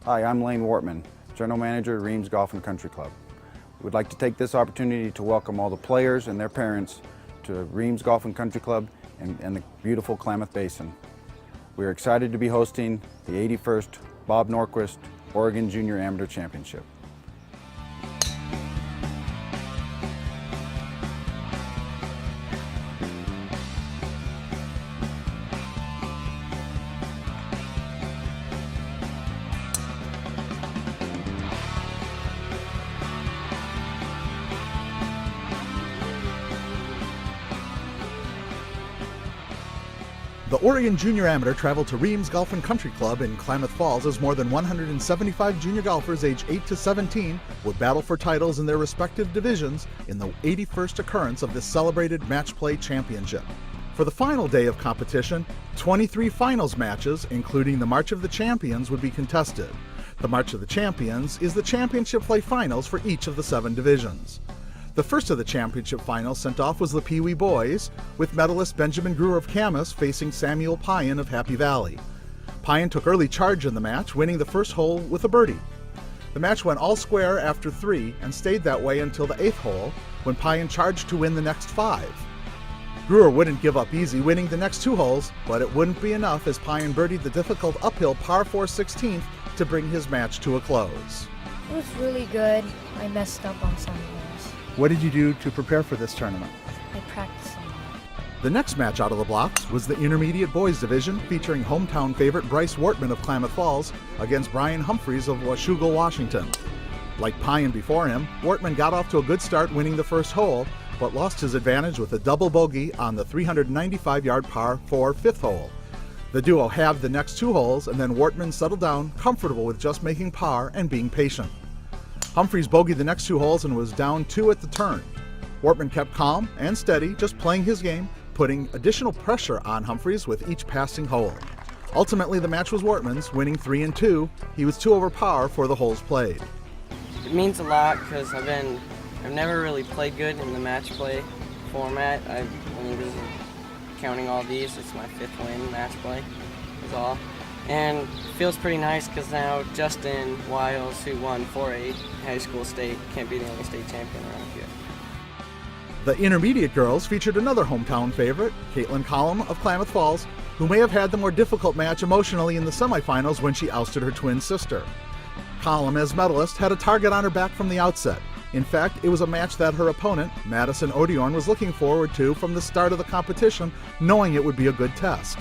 Hi, I'm Lane Wortman, General Manager at Reames Golf and Country Club. We'd like to take this opportunity to welcome all the players and their parents to Reames Golf and Country Club and the beautiful Klamath Basin. We are excited to be hosting the 81st Bob Norquist Oregon Junior Amateur Championship. The Oregon Junior Amateur traveled to Reames Golf and Country Club in Klamath Falls as more than 175 junior golfers aged 8 to 17 would battle for titles in their respective divisions in the 81st occurrence of this celebrated match play championship. For the final day of competition, 23 finals matches, including the March of the Champions, would be contested. The March of the Champions is the championship play finals for each of the 7 divisions. The first of the championship finals sent off was the Pee Wee Boys, with medalist Benjamin Greer of Camas facing Samuel Pyan of Happy Valley. Pyan took early charge in the match, winning the first hole with a birdie. The match went all square after 3 and stayed that way until the 8th hole, when Pyan charged to win the next 5. Greer wouldn't give up easy, winning the next 2 holes, but it wouldn't be enough as Pyan birdied the difficult uphill par 4 16th to bring his match to a close. It was really good. I messed up on some holes. What did you do to prepare for this tournament? I practiced a lot. The next match out of the blocks was the Intermediate Boys Division, featuring hometown favorite Bryce Wortman of Klamath Falls against Brian Humphreys of Washougal, Washington. Like Pyan before him, Wortman got off to a good start winning the first hole, but lost his advantage with a double bogey on the 395-yard par 4 5th hole. The duo halved the next 2 holes, and then Wortman settled down, comfortable with just making par and being patient. Humphreys bogeyed the next 2 holes and was down 2 at the turn. Wortman kept calm and steady, just playing his game, putting additional pressure on Humphreys with each passing hole. Ultimately, the match was Wortman's, winning 3 and 2. He was 2 over par for the holes played. It means a lot because I've never really played good in the match play format. Counting all these, it's my 5th win match play is all. And it feels pretty nice because now Justin Wiles, who won 4A high school state, can't be the only state champion around here. The intermediate girls featured another hometown favorite, Caitlin Collum of Klamath Falls, who may have had the more difficult match emotionally in the semifinals when she ousted her twin sister. Collum, as medalist, had a target on her back from the outset. In fact, it was a match that her opponent, Madison Odiorn, was looking forward to from the start of the competition, knowing it would be a good test.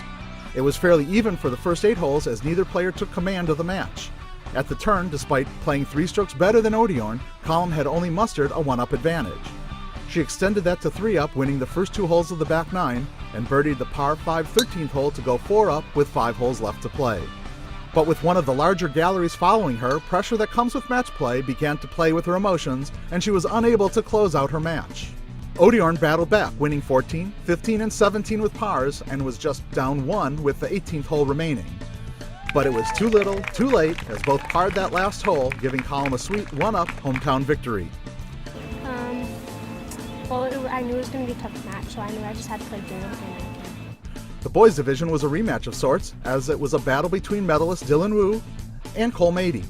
It was fairly even for the first 8 holes as neither player took command of the match. At the turn, despite playing 3 strokes better than Odiorn, Collum had only mustered a 1-up advantage. She extended that to 3-up, winning the first 2 holes of the back 9, and birdied the par 5 13th hole to go 4-up with 5 holes left to play. But with one of the larger galleries following her, pressure that comes with match play began to play with her emotions, and she was unable to close out her match. Odiorn battled back, winning 14, 15, and 17 with pars, and was just down 1 with the 18th hole remaining. But it was too little, too late, as both parred that last hole, giving Collum a sweet 1-up hometown victory. I knew it was going to be a tough match, so I knew I just had to play good and win. The boys' division was a rematch of sorts, as it was a battle between medalists Dylan Wu and Cole Mady.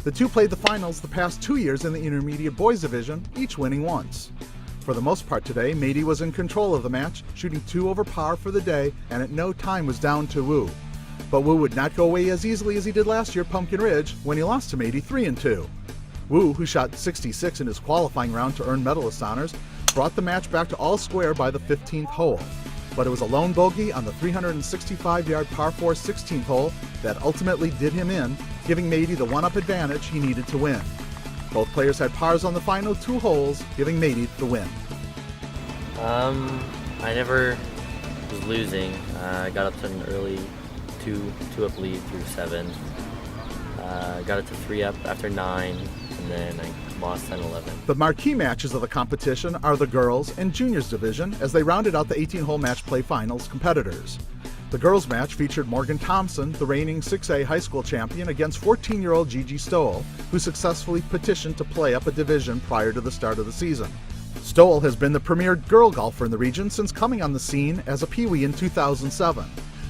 The two played the finals the past 2 years in the intermediate boys' division, each winning once. For the most part today, Mady was in control of the match, shooting 2 over par for the day, and at no time was down to Wu. But Wu would not go away as easily as he did last year at Pumpkin Ridge, when he lost to Mady 3 and 2. Wu, who shot 66 in his qualifying round to earn medalist honors, brought the match back to all square by the 15th hole. But it was a lone bogey on the 365-yard par 4 16th hole that ultimately did him in, giving Mady the 1-up advantage he needed to win. Both players had pars on the final 2 holes, giving Mady the win. I never was losing. I got up to an early 2-up lead through 7. Got it to 3-up after 9, and then I lost 10-11. The marquee matches of the competition are the girls and juniors division, as they rounded out the 18-hole match play finals competitors. The girls match featured Morgan Thompson, the reigning 6A high school champion, against 14-year-old Gigi Stoll, who successfully petitioned to play up a division prior to the start of the season. Stoll has been the premier girl golfer in the region since coming on the scene as a peewee in 2007.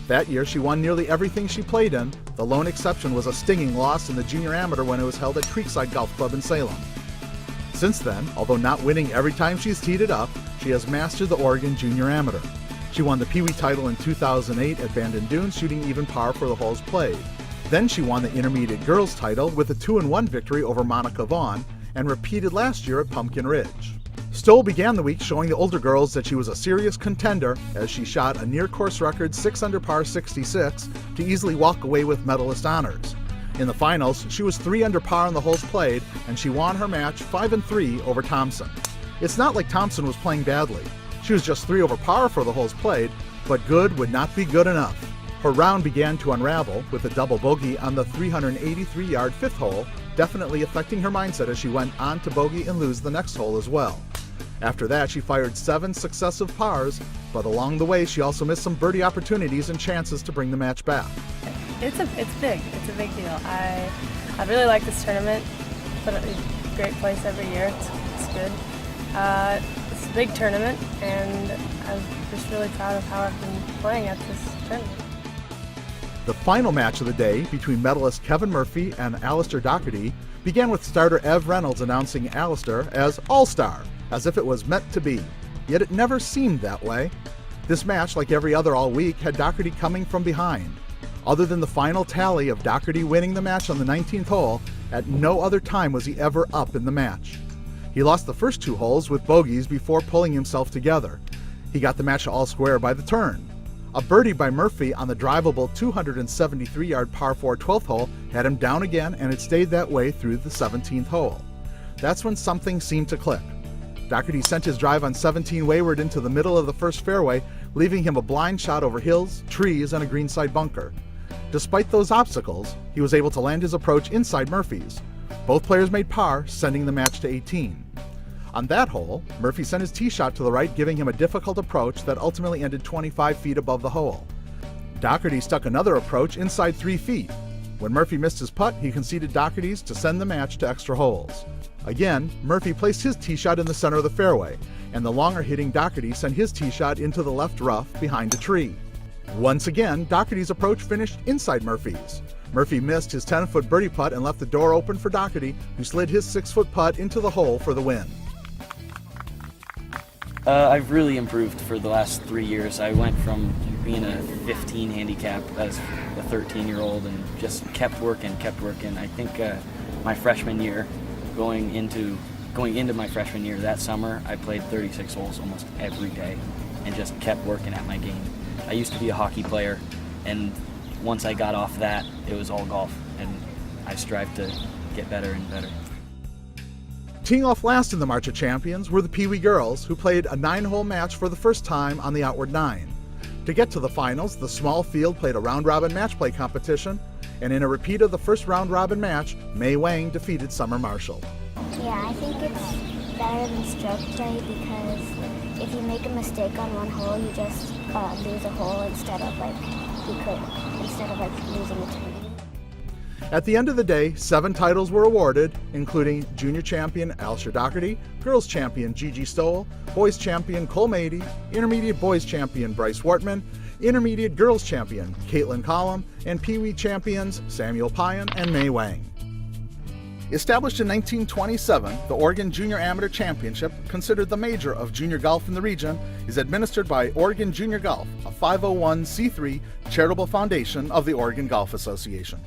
That year, she won nearly everything she played in, The lone exception was a stinging loss in the junior amateur when it was held at Creekside Golf Club in Salem. Since then, although not winning every time she's teed it up, she has mastered the Oregon Junior Amateur. She won the Pee Wee title in 2008 at Bandon Dunes, shooting even par for the holes played. Then she won the Intermediate Girls title with a 2-1 victory over Monica Vaughn, and repeated last year at Pumpkin Ridge. Stoll began the week showing the older girls that she was a serious contender as she shot a near-course record 6 under par 66 to easily walk away with medalist honors. In the finals, she was 3 under par on the holes played, and she won her match 5-3 over Thompson. It's not like Thompson was playing badly. She was just 3 over par for the holes played, but good would not be good enough. Her round began to unravel with a double bogey on the 383-yard 5th hole, definitely affecting her mindset as she went on to bogey and lose the next hole as well. After that, she fired 7 successive pars, but along the way she also missed some birdie opportunities and chances to bring the match back. It's big. It's a big deal. I really like this tournament. Put a great place every year. It's good. It's a big tournament, and I'm just really proud of how I've been playing at this tournament. The final match of the day between medalist Kevin Murphy and Alistair Doherty began with starter Ev Reynolds announcing Alistair as All-Star, as if it was meant to be. Yet it never seemed that way. This match, like every other all week, had Doherty coming from behind. Other than the final tally of Doherty winning the match on the 19th hole, at no other time was he ever up in the match. He lost the first 2 holes with bogeys before pulling himself together. He got the match all square by the turn. A birdie by Murphy on the drivable 273-yard par 4 12th hole had him down again, and it stayed that way through the 17th hole. That's when something seemed to click. Doherty sent his drive on 17 wayward into the middle of the first fairway, leaving him a blind shot over hills, trees, and a greenside bunker. Despite those obstacles, he was able to land his approach inside Murphy's. Both players made par, sending the match to 18. On that hole, Murphy sent his tee shot to the right, giving him a difficult approach that ultimately ended 25 feet above the hole. Doherty stuck another approach inside 3 feet. When Murphy missed his putt, he conceded Doherty's to send the match to extra holes. Again, Murphy placed his tee shot in the center of the fairway, and the longer-hitting Doherty sent his tee shot into the left rough behind a tree. Once again, Doherty's approach finished inside Murphy's. Murphy missed his 10-foot birdie putt and left the door open for Doherty, who slid his 6-foot putt into the hole for the win. I've really improved for the last 3 years. I went from being a 15 handicap as a 13-year-old and just kept working. I think my freshman year, going into my freshman year that summer, I played 36 holes almost every day and just kept working at my game. I used to be a hockey player, and once I got off that, it was all golf, and I strive to get better and better. Teeing off last in the March of Champions were the Pee Wee girls, who played a 9-hole match for the first time on the Outward 9. To get to the finals, the small field played a round-robin match play competition, and in a repeat of the first round-robin match, May Wang defeated Summer Marshall. Yeah, I think it's better than stroke play because if you make a mistake on one hole, you just lose a hole instead of losing a tournament. At the end of the day, 7 titles were awarded, including Junior Champion Alistair Doherty, Girls Champion Gigi Stoll, Boys Champion Cole Mady, Intermediate Boys Champion Bryce Wortman, Intermediate Girls Champion Caitlin Collum, and Pee Wee Champions Samuel Payan and May Wang. Established in 1927, the Oregon Junior Amateur Championship, considered the major of junior golf in the region, is administered by Oregon Junior Golf, a 501c3 charitable foundation of the Oregon Golf Association.